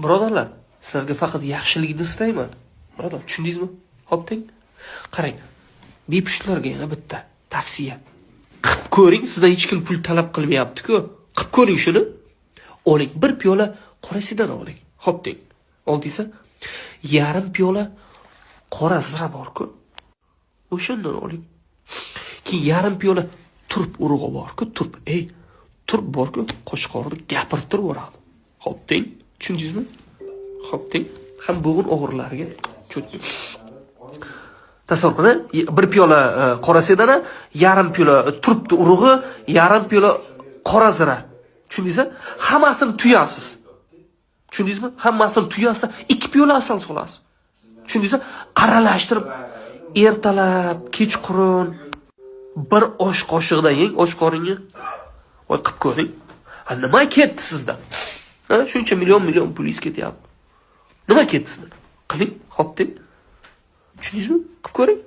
Birodarlar, sizlarga faqat yaxshilikni istayman. Birodar, tushundingizmi? Xo'p deng. Qarang, bepushtlarga yana bitta tavsiya. Qilib ko'ring, sizdan hech kim pul talab qilmayapti-ku. Qilib ko'ring shuni. Oling, bir piyola qorasidan oling. Xo'p deng. Oldingizda yarim piyola qora zira bor-ku. O'shandan oling. Keyin yarim piyola turp urug'i bor-ku, turp. Turp bor-ku, qo'shqorni gapirib turib o'radi. Xo'p deng. Tushundingizmi? Xo'p deng. Ham bo'g'in o'g'irlariga cho'tdi. Tasavvur qiling, bir piyola qora sedana, yarim piyola turpni urug'i, yarim piyola qora zira. Tushundingizmi? Hammasini tuyasiz. Tushundingizmi? Hammasini tuyasizda 2 piyola asal solasiz. Tushundingizmi? Aralashtirib ertalab, kechqurun bir osh qoshiqdan yeng, osh qoringa. Voy qilib ko'ring. Nima ketdi sizdan? Shuncha million pulingiz ketyapti. Nima ketdi sizdan? Qiling, xo'p deng. Tushundingizmi? Qilib ko'ring.